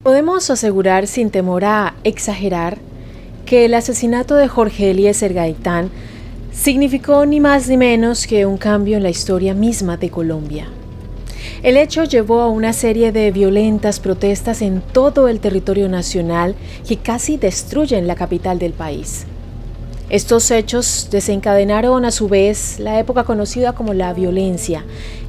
Podemos asegurar sin temor a exagerar que el asesinato de Jorge Eliezer Gaitán significó ni más ni menos que un cambio en la historia misma de Colombia. El hecho llevó a una serie de violentas protestas en todo el territorio nacional que casi destruyen la capital del país. Estos hechos desencadenaron a su vez la época conocida como la violencia,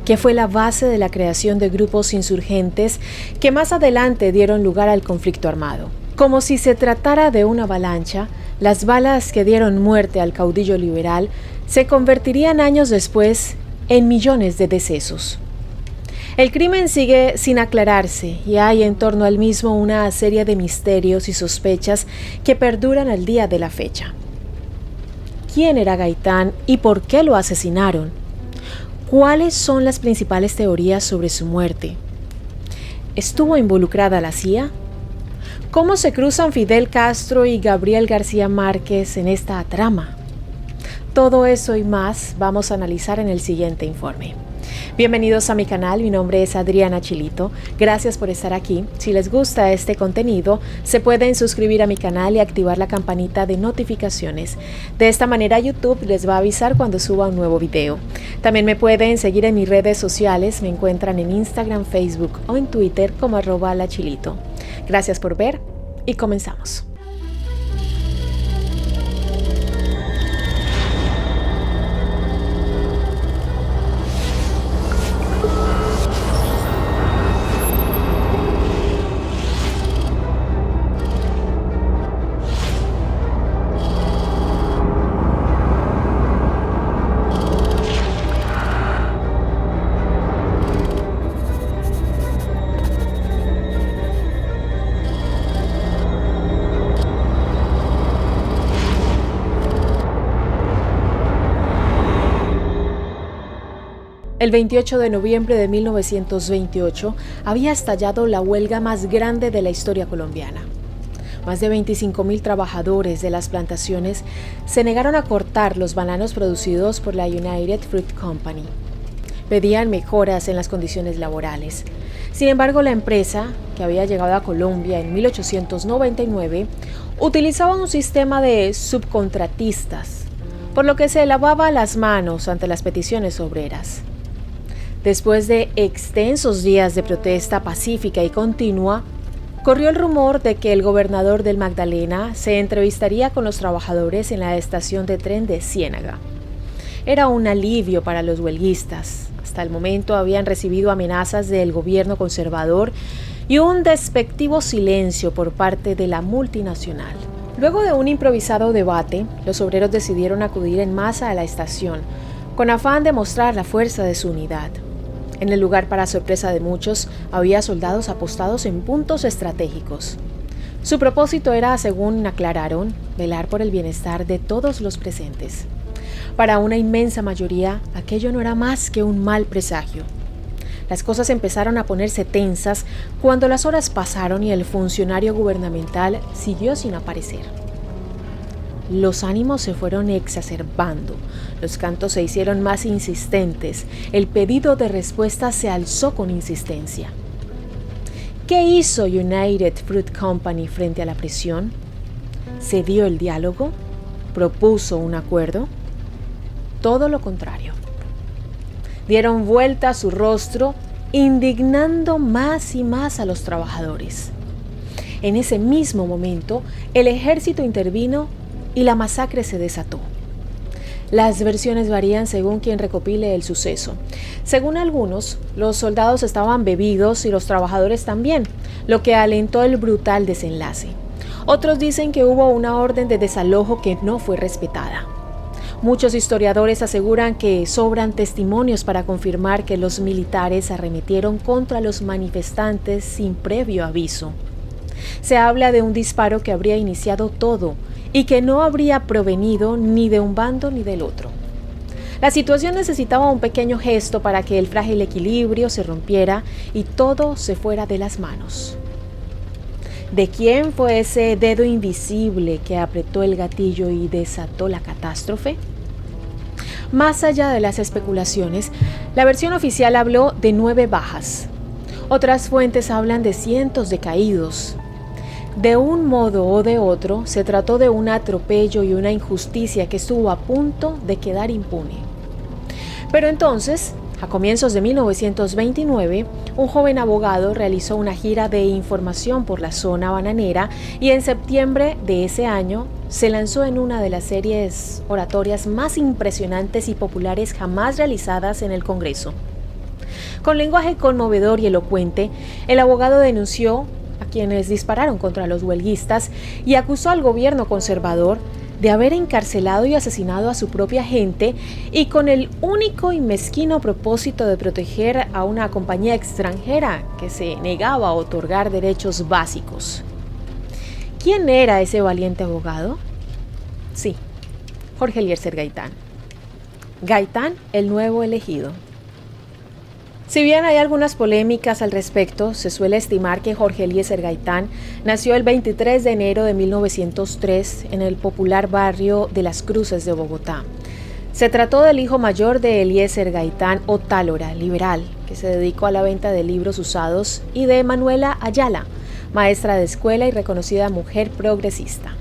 que fue la base de la creación de grupos insurgentes que más adelante dieron lugar al conflicto armado. Como si se tratara de una avalancha, las balas que dieron muerte al caudillo liberal se convertirían años después en millones de decesos. El crimen sigue sin aclararse y hay en torno al mismo una serie de misterios y sospechas que perduran al día de la fecha. ¿Quién era Gaitán y por qué lo asesinaron? ¿Cuáles son las principales teorías sobre su muerte? ¿Estuvo involucrada la CIA? ¿Cómo se cruzan Fidel Castro y Gabriel García Márquez en esta trama? Todo eso y más vamos a analizar en el siguiente informe. Bienvenidos a mi canal, mi nombre es Adriana Chilito. Gracias por estar aquí. Si les gusta este contenido, se pueden suscribir a mi canal y activar la campanita de notificaciones. De esta manera YouTube les va a avisar cuando suba un nuevo video. También me pueden seguir en mis redes sociales, me encuentran en Instagram, Facebook o en Twitter como @lachilito. Gracias por ver y comenzamos. El 28 de noviembre de 1928 había estallado la huelga más grande de la historia colombiana. Más de 25,000 trabajadores de las plantaciones se negaron a cortar los bananos producidos por la United Fruit Company. Pedían mejoras en las condiciones laborales. Sin embargo, la empresa, que había llegado a Colombia en 1899, utilizaba un sistema de subcontratistas, por lo que se lavaba las manos ante las peticiones obreras. Después de extensos días de protesta pacífica y continua, corrió el rumor de que el gobernador del Magdalena se entrevistaría con los trabajadores en la estación de tren de Ciénaga. Era un alivio para los huelguistas. Hasta el momento habían recibido amenazas del gobierno conservador y un despectivo silencio por parte de la multinacional. Luego de un improvisado debate, los obreros decidieron acudir en masa a la estación, con afán de mostrar la fuerza de su unidad. En el lugar, para sorpresa de muchos, había soldados apostados en puntos estratégicos. Su propósito era, según aclararon, velar por el bienestar de todos los presentes. Para una inmensa mayoría, aquello no era más que un mal presagio. Las cosas empezaron a ponerse tensas cuando las horas pasaron y el funcionario gubernamental siguió sin aparecer. Los ánimos se fueron exacerbando, los cantos se hicieron más insistentes, el pedido de respuesta se alzó con insistencia. ¿Qué hizo United Fruit Company frente a la presión? ¿Cedió el diálogo? ¿Propuso un acuerdo? Todo lo contrario. Dieron vuelta a su rostro, indignando más y más a los trabajadores. En ese mismo momento, el ejército intervino y la masacre se desató. Las versiones varían según quien recopile el suceso. Según algunos, los soldados estaban bebidos y los trabajadores también, lo que alentó el brutal desenlace. Otros dicen que hubo una orden de desalojo que no fue respetada. Muchos historiadores aseguran que sobran testimonios para confirmar que los militares arremetieron contra los manifestantes sin previo aviso. Se habla de un disparo que habría iniciado todo y que no habría provenido ni de un bando ni del otro. La situación necesitaba un pequeño gesto para que el frágil equilibrio se rompiera y todo se fuera de las manos. ¿De quién fue ese dedo invisible que apretó el gatillo y desató la catástrofe? Más allá de las especulaciones, la versión oficial habló de 9 bajas. Otras fuentes hablan de cientos de caídos. De un modo o de otro, se trató de un atropello y una injusticia que estuvo a punto de quedar impune. Pero entonces, a comienzos de 1929, un joven abogado realizó una gira de información por la zona bananera y en septiembre de ese año se lanzó en una de las series oratorias más impresionantes y populares jamás realizadas en el Congreso. Con lenguaje conmovedor y elocuente, el abogado denunció a quienes dispararon contra los huelguistas y acusó al gobierno conservador de haber encarcelado y asesinado a su propia gente y con el único y mezquino propósito de proteger a una compañía extranjera que se negaba a otorgar derechos básicos. ¿Quién era ese valiente abogado? Sí, Jorge Eliezer Gaitán. Gaitán, el nuevo elegido. Si bien hay algunas polémicas al respecto, se suele estimar que Jorge Eliezer Gaitán nació el 23 de enero de 1903 en el popular barrio de Las Cruces de Bogotá. Se trató del hijo mayor de Eliezer Gaitán Otálora, liberal, que se dedicó a la venta de libros usados, y de Manuela Ayala, maestra de escuela y reconocida mujer progresista.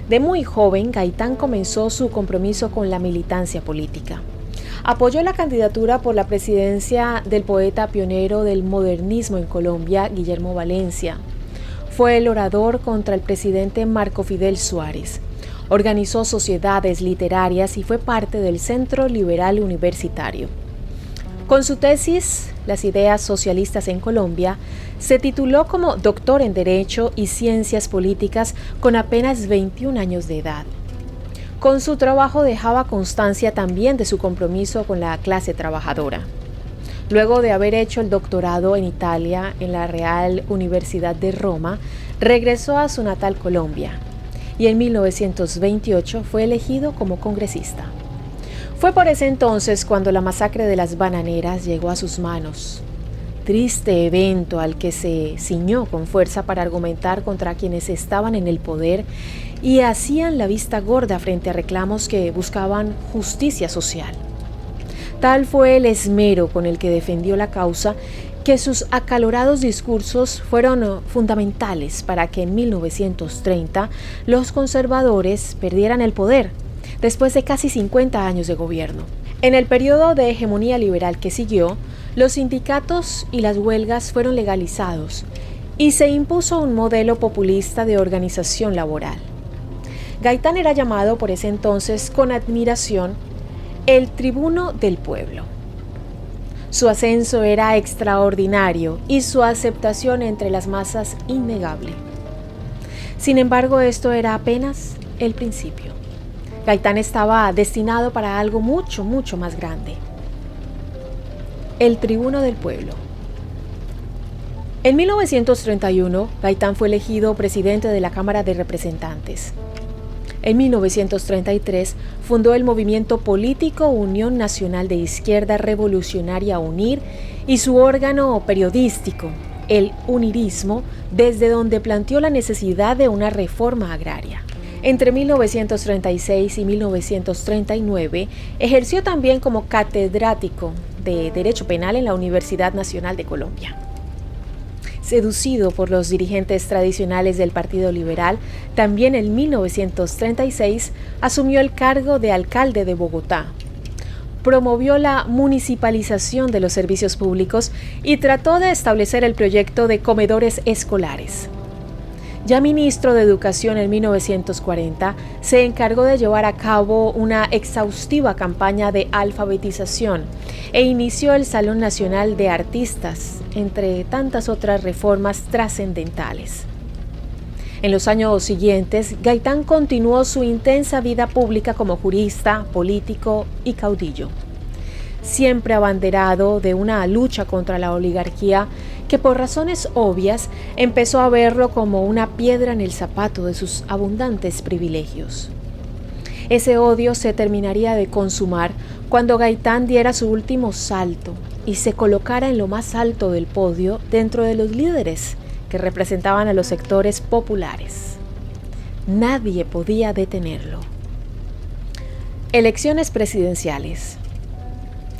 De muy joven, Gaitán comenzó su compromiso con la militancia política. Apoyó la candidatura por la presidencia del poeta pionero del modernismo en Colombia, Guillermo Valencia. Fue el orador contra el presidente Marco Fidel Suárez. Organizó sociedades literarias y fue parte del Centro Liberal Universitario. Con su tesis, Las ideas socialistas en Colombia, se tituló como doctor en Derecho y Ciencias Políticas con apenas 21 años de edad. Con su trabajo dejaba constancia también de su compromiso con la clase trabajadora. Luego de haber hecho el doctorado en Italia en la Real Universidad de Roma, regresó a su natal Colombia y en 1928 fue elegido como congresista. Fue por ese entonces cuando la masacre de las bananeras llegó a sus manos. Triste evento al que se ciñó con fuerza para argumentar contra quienes estaban en el poder y hacían la vista gorda frente a reclamos que buscaban justicia social. Tal fue el esmero con el que defendió la causa que sus acalorados discursos fueron fundamentales para que en 1930 los conservadores perdieran el poder después de casi 50 años de gobierno. En el periodo de hegemonía liberal que siguió, los sindicatos y las huelgas fueron legalizados y se impuso un modelo populista de organización laboral. Gaitán era llamado por ese entonces con admiración el tribuno del pueblo. Su ascenso era extraordinario y su aceptación entre las masas innegable. Sin embargo, esto era apenas el principio. Gaitán estaba destinado para algo mucho, mucho más grande. El tribuno del pueblo. En 1931, Gaitán fue elegido presidente de la Cámara de Representantes. En 1933, fundó el movimiento político Unión Nacional de Izquierda Revolucionaria UNIR y su órgano periodístico, el Unirismo, desde donde planteó la necesidad de una reforma agraria. Entre 1936 y 1939, ejerció también como catedrático de Derecho Penal en la Universidad Nacional de Colombia. Seducido por los dirigentes tradicionales del Partido Liberal, también en 1936 asumió el cargo de alcalde de Bogotá. Promovió la municipalización de los servicios públicos y trató de establecer el proyecto de comedores escolares. Ya ministro de Educación en 1940, se encargó de llevar a cabo una exhaustiva campaña de alfabetización e inició el Salón Nacional de Artistas, entre tantas otras reformas trascendentales. En los años siguientes, Gaitán continuó su intensa vida pública como jurista, político y caudillo. Siempre abanderado de una lucha contra la oligarquía que por razones obvias empezó a verlo como una piedra en el zapato de sus abundantes privilegios. Ese odio se terminaría de consumar cuando Gaitán diera su último salto y se colocara en lo más alto del podio dentro de los líderes que representaban a los sectores populares. Nadie podía detenerlo. Elecciones presidenciales.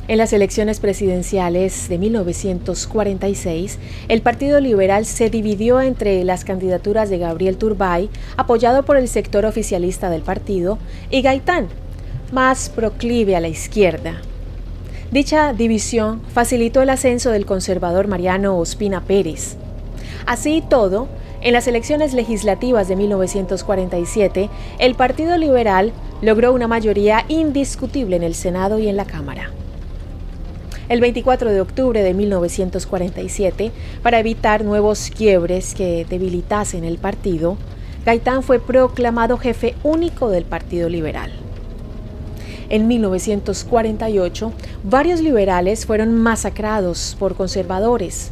En las elecciones presidenciales de 1946, el Partido Liberal se dividió entre las candidaturas de Gabriel Turbay, apoyado por el sector oficialista del partido, y Gaitán, más proclive a la izquierda. Dicha división facilitó el ascenso del conservador Mariano Ospina Pérez. Así y todo, en las elecciones legislativas de 1947, el Partido Liberal logró una mayoría indiscutible en el Senado y en la Cámara. El 24 de octubre de 1947, para evitar nuevos quiebres que debilitasen el partido, Gaitán fue proclamado jefe único del Partido Liberal. En 1948, varios liberales fueron masacrados por conservadores,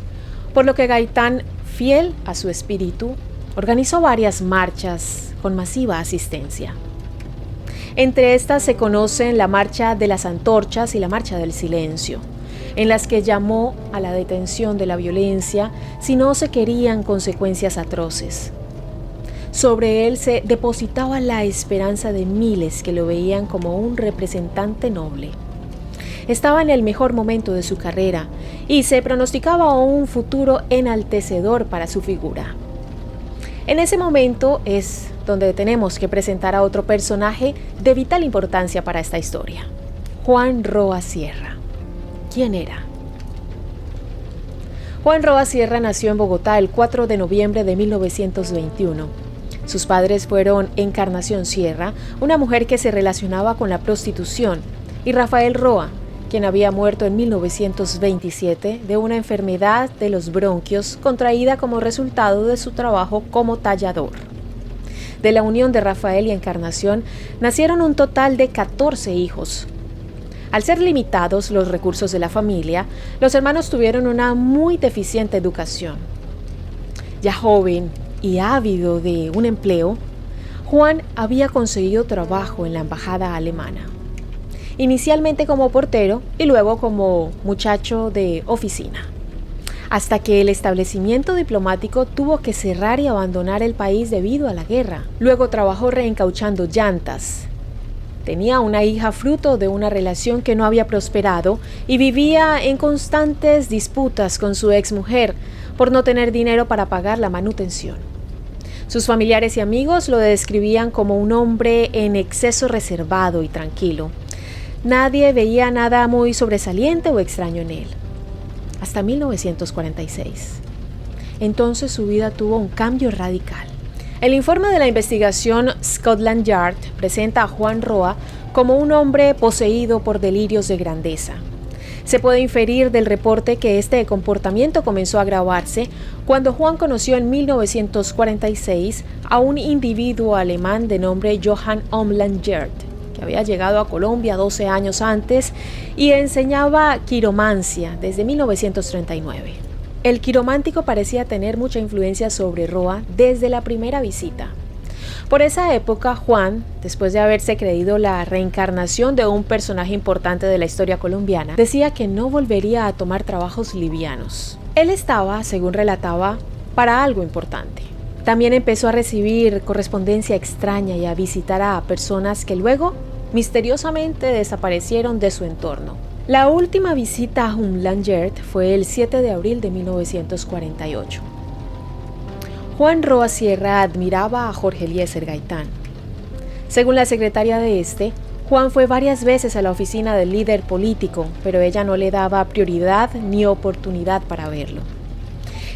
por lo que Gaitán, fiel a su espíritu, organizó varias marchas con masiva asistencia. Entre estas se conocen la Marcha de las Antorchas y la Marcha del Silencio, en las que llamó a la detención de la violencia si no se querían consecuencias atroces. Sobre él se depositaba la esperanza de miles que lo veían como un representante noble. Estaba en el mejor momento de su carrera y se pronosticaba un futuro enaltecedor para su figura. En ese momento es donde tenemos que presentar a otro personaje de vital importancia para esta historia: Juan Roa Sierra. ¿Quién era? Juan Roa Sierra nació en Bogotá el 4 de noviembre de 1921. Sus padres fueron Encarnación Sierra, una mujer que se relacionaba con la prostitución, y Rafael Roa, quien había muerto en 1927 de una enfermedad de los bronquios contraída como resultado de su trabajo como tallador. De la unión de Rafael y Encarnación nacieron un total de 14 hijos. Al ser limitados los recursos de la familia, los hermanos tuvieron una muy deficiente educación. Ya joven y ávido de un empleo, Juan había conseguido trabajo en la embajada alemana, inicialmente como portero y luego como muchacho de oficina, hasta que el establecimiento diplomático tuvo que cerrar y abandonar el país debido a la guerra. Luego trabajó reencauchando llantas. Tenía una hija fruto de una relación que no había prosperado y vivía en constantes disputas con su exmujer por no tener dinero para pagar la manutención. Sus familiares y amigos lo describían como un hombre en exceso reservado y tranquilo. Nadie veía nada muy sobresaliente o extraño en él. Hasta 1946. Entonces su vida tuvo un cambio radical. El informe de la investigación Scotland Yard presenta a Juan Roa como un hombre poseído por delirios de grandeza. Se puede inferir del reporte que este comportamiento comenzó a agravarse cuando Juan conoció en 1946 a un individuo alemán de nombre Johann Omlangert, que había llegado a Colombia 12 años antes y enseñaba quiromancia desde 1939. El quiromántico parecía tener mucha influencia sobre Roa desde la primera visita. Por esa época, Juan, después de haberse creído la reencarnación de un personaje importante de la historia colombiana, decía que no volvería a tomar trabajos livianos. Él estaba, según relataba, para algo importante. También empezó a recibir correspondencia extraña y a visitar a personas que luego misteriosamente desaparecieron de su entorno. La última visita a Omlangert fue el 7 de abril de 1948. Juan Roa Sierra admiraba a Jorge Eliezer Gaitán. Según la secretaria de este, Juan fue varias veces a la oficina del líder político, pero ella no le daba prioridad ni oportunidad para verlo.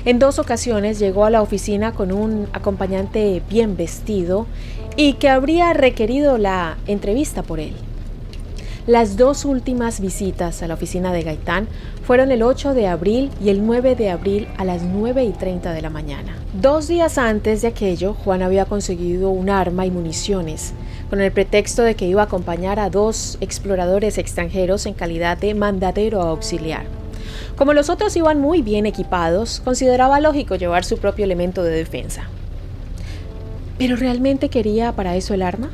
En 2 ocasiones llegó a la oficina con un acompañante bien vestido y que habría requerido la entrevista por él. Las 2 últimas visitas a la oficina de Gaitán fueron el 8 de abril y el 9 de abril a las 9:30 de la mañana. 2 días antes de aquello, Juan había conseguido un arma y municiones, con el pretexto de que iba a acompañar a 2 exploradores extranjeros en calidad de mandadero auxiliar. Como los otros iban muy bien equipados, consideraba lógico llevar su propio elemento de defensa. ¿Pero realmente quería para eso el arma?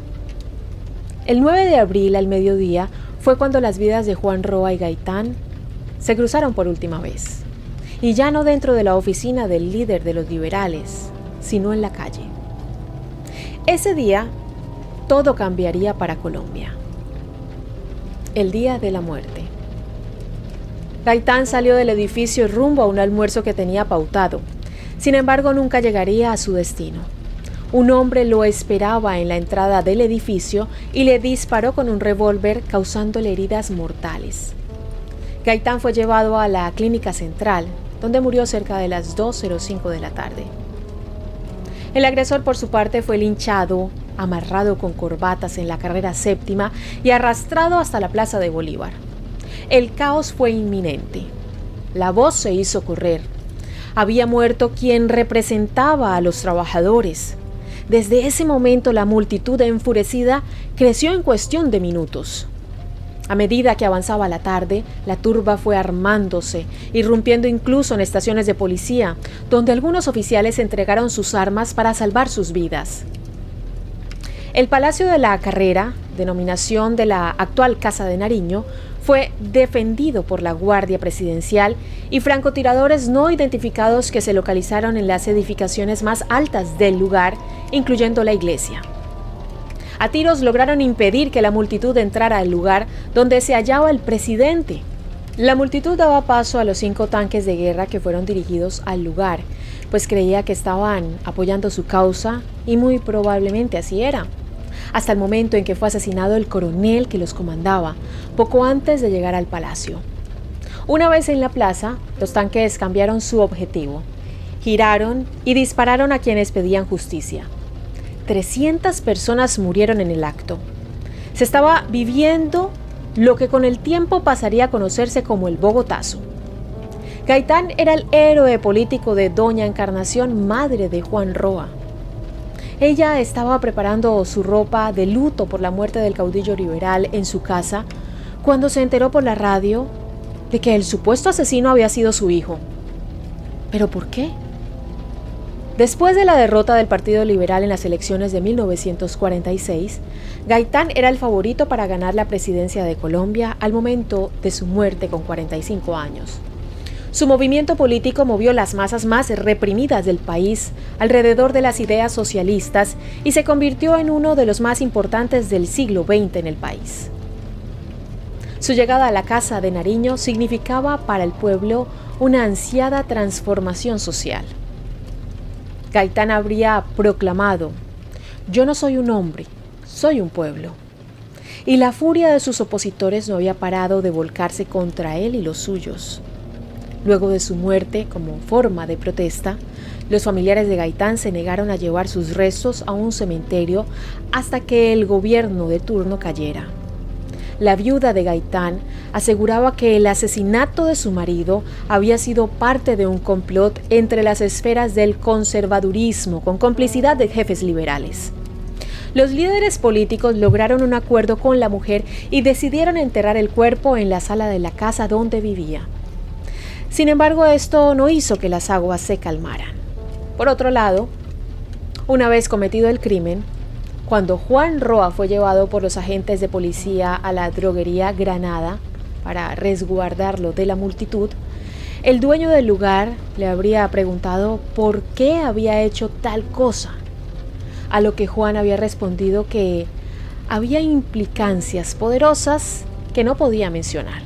El 9 de abril al mediodía fue cuando las vidas de Juan Roa y Gaitán se cruzaron por última vez, y ya no dentro de la oficina del líder de los liberales, sino en la calle. Ese día, todo cambiaría para Colombia. El día de la muerte. Gaitán salió del edificio rumbo a un almuerzo que tenía pautado. Sin embargo, nunca llegaría a su destino. Un hombre lo esperaba en la entrada del edificio y le disparó con un revólver, causándole heridas mortales. Gaitán fue llevado a la clínica central, donde murió cerca de las 2:05 de la tarde. El agresor, por su parte, fue linchado, amarrado con corbatas en la carrera séptima y arrastrado hasta la Plaza de Bolívar. El caos fue inminente. La voz se hizo correr. Había muerto quien representaba a los trabajadores. Desde ese momento la multitud enfurecida creció en cuestión de minutos. A medida que avanzaba la tarde, la turba fue armándose, irrumpiendo incluso en estaciones de policía, donde algunos oficiales entregaron sus armas para salvar sus vidas. El Palacio de la Carrera, denominación de la actual Casa de Nariño, fue defendido por la Guardia Presidencial y francotiradores no identificados que se localizaron en las edificaciones más altas del lugar, incluyendo la iglesia. A tiros lograron impedir que la multitud entrara al lugar donde se hallaba el presidente. La multitud daba paso a los 5 tanques de guerra que fueron dirigidos al lugar, pues creía que estaban apoyando su causa y muy probablemente así era. Hasta el momento en que fue asesinado el coronel que los comandaba, poco antes de llegar al palacio. Una vez en la plaza, los tanques cambiaron su objetivo, giraron y dispararon a quienes pedían justicia. 300 personas murieron en el acto. Se estaba viviendo lo que con el tiempo pasaría a conocerse como el Bogotazo. Gaitán era el héroe político de doña Encarnación, madre de Juan Roa. Ella estaba preparando su ropa de luto por la muerte del caudillo liberal en su casa cuando se enteró por la radio de que el supuesto asesino había sido su hijo. ¿Pero por qué? Después de la derrota del Partido Liberal en las elecciones de 1946, Gaitán era el favorito para ganar la presidencia de Colombia al momento de su muerte con 45 años. Su movimiento político movió las masas más reprimidas del país alrededor de las ideas socialistas y se convirtió en uno de los más importantes del siglo XX en el país. Su llegada a la Casa de Nariño significaba para el pueblo una ansiada transformación social. Gaitán habría proclamado: «Yo no soy un hombre, soy un pueblo». Y la furia de sus opositores no había parado de volcarse contra él y los suyos. Luego de su muerte, como forma de protesta, los familiares de Gaitán se negaron a llevar sus restos a un cementerio hasta que el gobierno de turno cayera. La viuda de Gaitán aseguraba que el asesinato de su marido había sido parte de un complot entre las esferas del conservadurismo con complicidad de jefes liberales. Los líderes políticos lograron un acuerdo con la mujer y decidieron enterrar el cuerpo en la sala de la casa donde vivía. Sin embargo, esto no hizo que las aguas se calmaran. Por otro lado, una vez cometido el crimen, cuando Juan Roa fue llevado por los agentes de policía a la droguería Granada para resguardarlo de la multitud, el dueño del lugar le habría preguntado por qué había hecho tal cosa, a lo que Juan había respondido que había implicancias poderosas que no podía mencionar.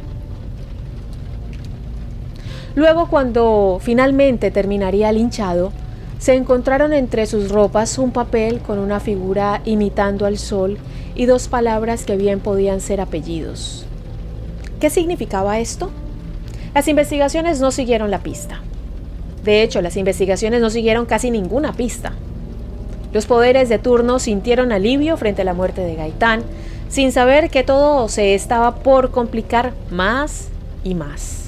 Luego, cuando finalmente terminaría linchado, se encontraron entre sus ropas un papel con una figura imitando al sol y 2 palabras que bien podían ser apellidos. ¿Qué significaba esto? Las investigaciones no siguieron la pista. De hecho, las investigaciones no siguieron casi ninguna pista. Los poderes de turno sintieron alivio frente a la muerte de Gaitán, sin saber que todo se estaba por complicar más y más.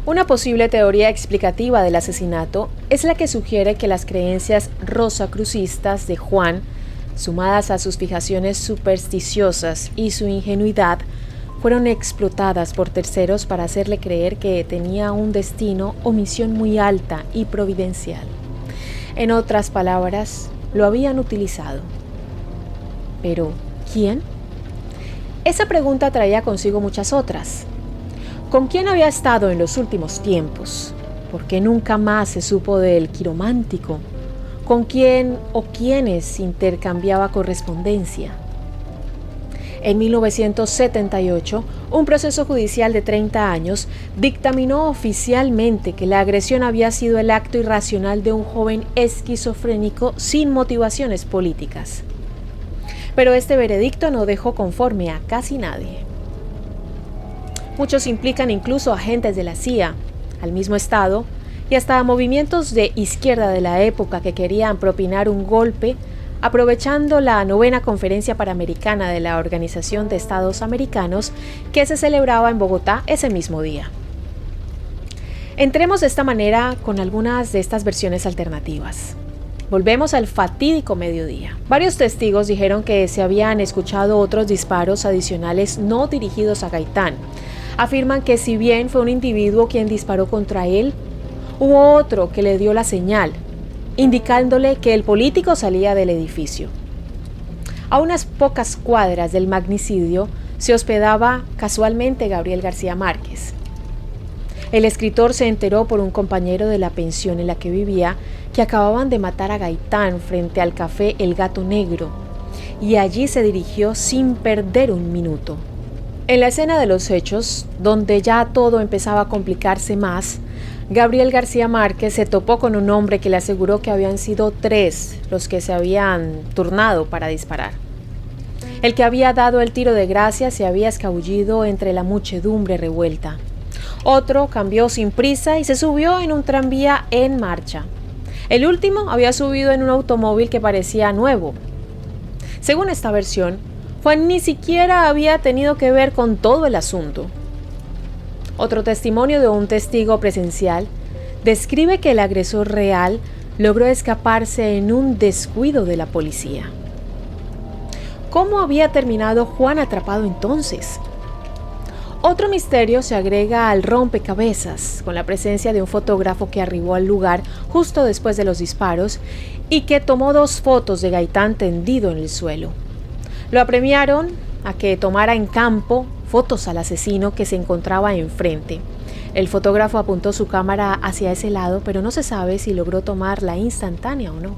Una posible teoría explicativa del asesinato es la que sugiere que las creencias rosacrucistas de Juan, sumadas a sus fijaciones supersticiosas y su ingenuidad, fueron explotadas por terceros para hacerle creer que tenía un destino o misión muy alta y providencial. En otras palabras, lo habían utilizado. ¿Pero quién? Esa pregunta traía consigo muchas otras. ¿Con quién había estado en los últimos tiempos? ¿Por qué nunca más se supo del quiromántico? ¿Con quién o quiénes intercambiaba correspondencia? En 1978, un proceso judicial de 30 años dictaminó oficialmente que la agresión había sido el acto irracional de un joven esquizofrénico sin motivaciones políticas. Pero este veredicto no dejó conforme a casi nadie. Muchos implican incluso agentes de la CIA, al mismo Estado, y hasta movimientos de izquierda de la época que querían propinar un golpe aprovechando la 9ª Conferencia Panamericana de la Organización de Estados Americanos que se celebraba en Bogotá ese mismo día. Entremos de esta manera con algunas de estas versiones alternativas. Volvemos al fatídico mediodía. Varios testigos dijeron que se habían escuchado otros disparos adicionales no dirigidos a Gaitán. Afirman que si bien fue un individuo quien disparó contra él, hubo otro que le dio la señal, indicándole que el político salía del edificio. A unas pocas cuadras del magnicidio se hospedaba casualmente Gabriel García Márquez. El escritor se enteró por un compañero de la pensión en la que vivía que acababan de matar a Gaitán frente al café El Gato Negro, y allí se dirigió sin perder un minuto. En la escena de los hechos, donde ya todo empezaba a complicarse más, Gabriel García Márquez se topó con un hombre que le aseguró que habían sido 3 los que se habían turnado para disparar. El que había dado el tiro de gracia se había escabullido entre la muchedumbre revuelta. Otro cambió sin prisa y se subió en un tranvía en marcha. El último había subido en un automóvil que parecía nuevo. Según esta versión, Juan ni siquiera había tenido que ver con todo el asunto. Otro testimonio de un testigo presencial describe que el agresor real logró escaparse en un descuido de la policía. ¿Cómo había terminado Juan atrapado entonces? Otro misterio se agrega al rompecabezas, con la presencia de un fotógrafo que arribó al lugar justo después de los disparos y que tomó 2 fotos de Gaitán tendido en el suelo. Lo apremiaron a que tomara en campo fotos al asesino que se encontraba enfrente. El fotógrafo apuntó su cámara hacia ese lado, pero no se sabe si logró tomar la instantánea o no.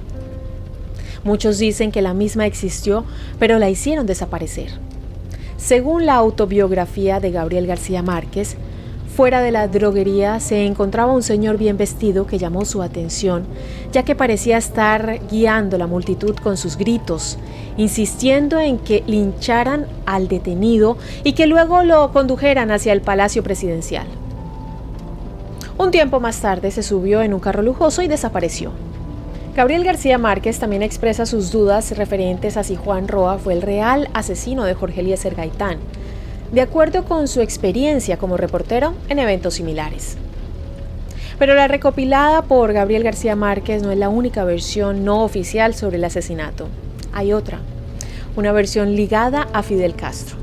Muchos dicen que la misma existió, pero la hicieron desaparecer. Según la autobiografía de Gabriel García Márquez, fuera de la droguería se encontraba un señor bien vestido que llamó su atención, ya que parecía estar guiando la multitud con sus gritos, insistiendo en que lincharan al detenido y que luego lo condujeran hacia el Palacio Presidencial. Un tiempo más tarde se subió en un carro lujoso y desapareció. Gabriel García Márquez también expresa sus dudas referentes a si Juan Roa fue el real asesino de Jorge Eliezer Gaitán, de acuerdo con su experiencia como reportero en eventos similares. Pero la recopilada por Gabriel García Márquez no es la única versión no oficial sobre el asesinato. Hay otra, una versión ligada a Fidel Castro,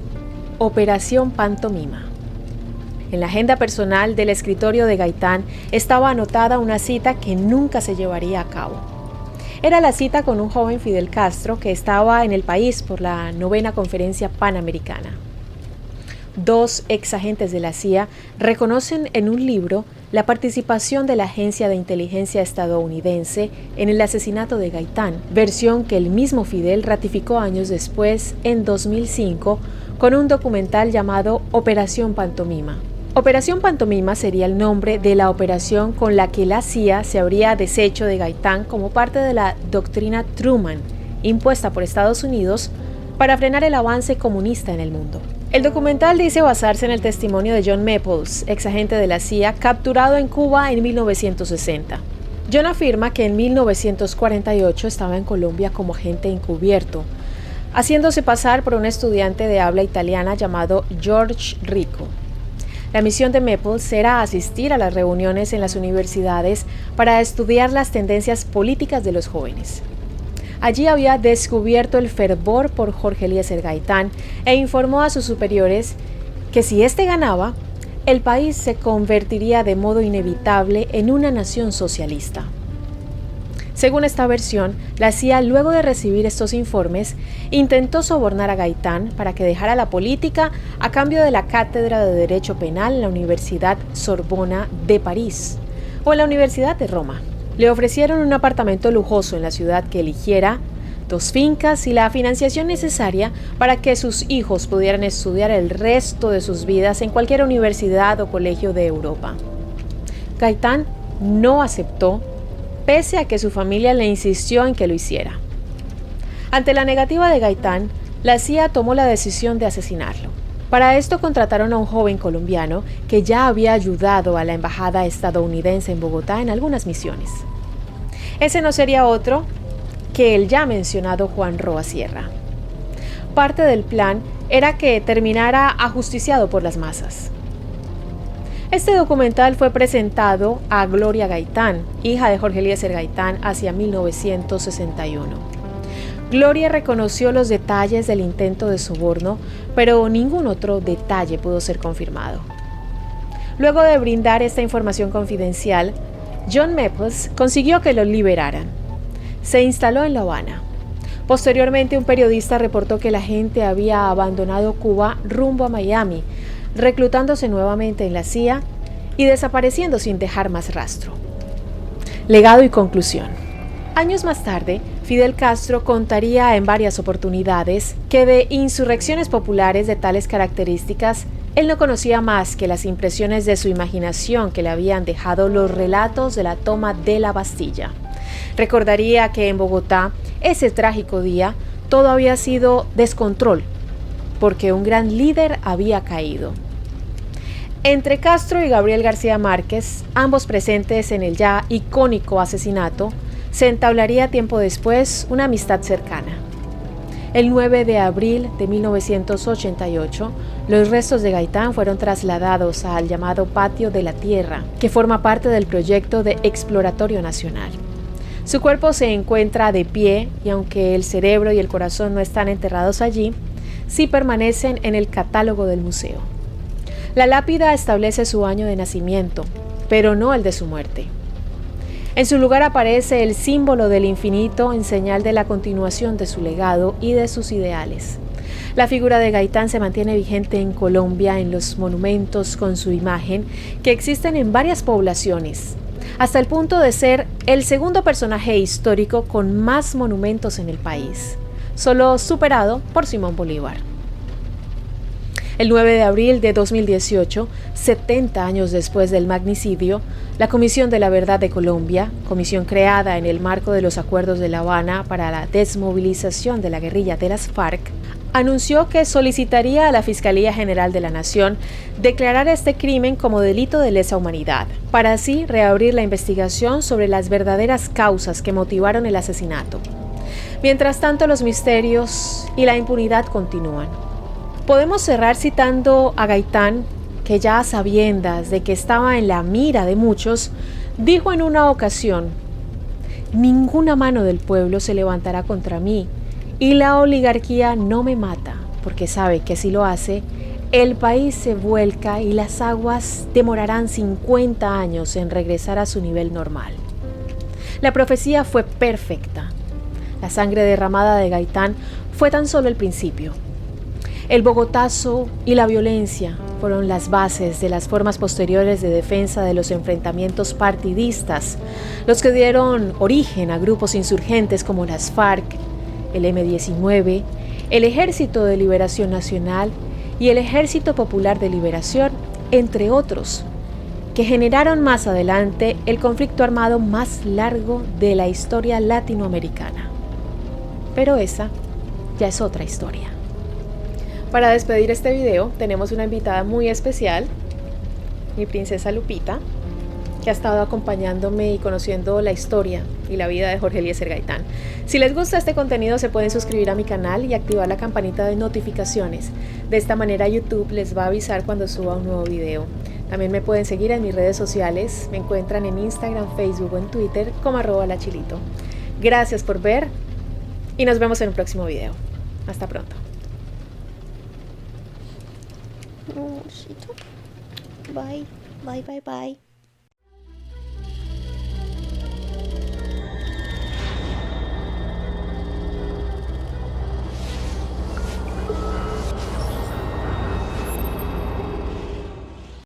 Operación Pantomima. En la agenda personal del escritorio de Gaitán estaba anotada una cita que nunca se llevaría a cabo. Era la cita con un joven Fidel Castro que estaba en el país por la 9ª Conferencia Panamericana. 2 exagentes de la CIA reconocen en un libro la participación de la agencia de inteligencia estadounidense en el asesinato de Gaitán, versión que el mismo Fidel ratificó años después, en 2005, con un documental llamado Operación Pantomima. Operación Pantomima sería el nombre de la operación con la que la CIA se habría deshecho de Gaitán como parte de la doctrina Truman, impuesta por Estados Unidos para frenar el avance comunista en el mundo. El documental dice basarse en el testimonio de John Maples, exagente de la CIA, capturado en Cuba en 1960. John afirma que en 1948 estaba en Colombia como agente encubierto, haciéndose pasar por un estudiante de habla italiana llamado George Rico. La misión de Maples era asistir a las reuniones en las universidades para estudiar las tendencias políticas de los jóvenes. Allí había descubierto el fervor por Jorge Eliezer Gaitán e informó a sus superiores que si éste ganaba, el país se convertiría de modo inevitable en una nación socialista. Según esta versión, la CIA, luego de recibir estos informes, intentó sobornar a Gaitán para que dejara la política a cambio de la cátedra de Derecho Penal en la Universidad Sorbona de París o en la Universidad de Roma. Le ofrecieron un apartamento lujoso en la ciudad que eligiera, créditos, fincas y la financiación necesaria para que sus hijos pudieran estudiar el resto de sus vidas en cualquier universidad o colegio de Europa. Gaitán no aceptó, pese a que su familia le insistió en que lo hiciera. Ante la negativa de Gaitán, la CIA tomó la decisión de asesinarlo. Para esto contrataron a un joven colombiano que ya había ayudado a la embajada estadounidense en Bogotá en algunas misiones. Ese no sería otro que el ya mencionado Juan Roa Sierra. Parte del plan era que terminara ajusticiado por las masas. Este documental fue presentado a Gloria Gaitán, hija de Jorge Eliezer Gaitán, hacia 1961. Gloria reconoció los detalles del intento de soborno, pero ningún otro detalle pudo ser confirmado. Luego de brindar esta información confidencial, John Maples consiguió que lo liberaran. Se instaló en La Habana. Posteriormente, un periodista reportó que la gente había abandonado Cuba rumbo a Miami, reclutándose nuevamente en la CIA y desapareciendo sin dejar más rastro. Legado y conclusión. Años más tarde, Fidel Castro contaría en varias oportunidades que de insurrecciones populares de tales características, él no conocía más que las impresiones de su imaginación que le habían dejado los relatos de la toma de la Bastilla. Recordaría que en Bogotá, ese trágico día, todo había sido descontrol, porque un gran líder había caído. Entre Castro y Gabriel García Márquez, ambos presentes en el ya icónico asesinato, se entablaría tiempo después una amistad cercana. El 9 de abril de 1988, los restos de Gaitán fueron trasladados al llamado Patio de la Tierra, que forma parte del proyecto de Exploratorio Nacional. Su cuerpo se encuentra de pie y aunque el cerebro y el corazón no están enterrados allí, sí permanecen en el catálogo del museo. La lápida establece su año de nacimiento, pero no el de su muerte. En su lugar aparece el símbolo del infinito en señal de la continuación de su legado y de sus ideales. La figura de Gaitán se mantiene vigente en Colombia en los monumentos con su imagen que existen en varias poblaciones, hasta el punto de ser el segundo personaje histórico con más monumentos en el país, solo superado por Simón Bolívar. El 9 de abril de 2018, 70 años después del magnicidio, la Comisión de la Verdad de Colombia, comisión creada en el marco de los Acuerdos de La Habana para la desmovilización de la guerrilla de las FARC, anunció que solicitaría a la Fiscalía General de la Nación declarar este crimen como delito de lesa humanidad, para así reabrir la investigación sobre las verdaderas causas que motivaron el asesinato. Mientras tanto, los misterios y la impunidad continúan. Podemos cerrar citando a Gaitán, que ya a sabiendas de que estaba en la mira de muchos, dijo en una ocasión: «Ninguna mano del pueblo se levantará contra mí, y la oligarquía no me mata, porque sabe que si lo hace, el país se vuelca y las aguas demorarán 50 años en regresar a su nivel normal». La profecía fue perfecta. La sangre derramada de Gaitán fue tan solo el principio. El bogotazo y la violencia fueron las bases de las formas posteriores de defensa de los enfrentamientos partidistas, los que dieron origen a grupos insurgentes como las FARC, el M-19, el Ejército de Liberación Nacional y el Ejército Popular de Liberación, entre otros, que generaron más adelante el conflicto armado más largo de la historia latinoamericana. Pero esa ya es otra historia. Para despedir este video tenemos una invitada muy especial, mi princesa Lupita, que ha estado acompañándome y conociendo la historia y la vida de Jorge Eliezer Gaitán. Si les gusta este contenido se pueden suscribir a mi canal y activar la campanita de notificaciones. De esta manera YouTube les va a avisar cuando suba un nuevo video. También me pueden seguir en mis redes sociales, me encuentran en Instagram, Facebook o en Twitter como @lachilito. Gracias por ver y nos vemos en un próximo video. Hasta pronto. Bye, bye, bye, bye.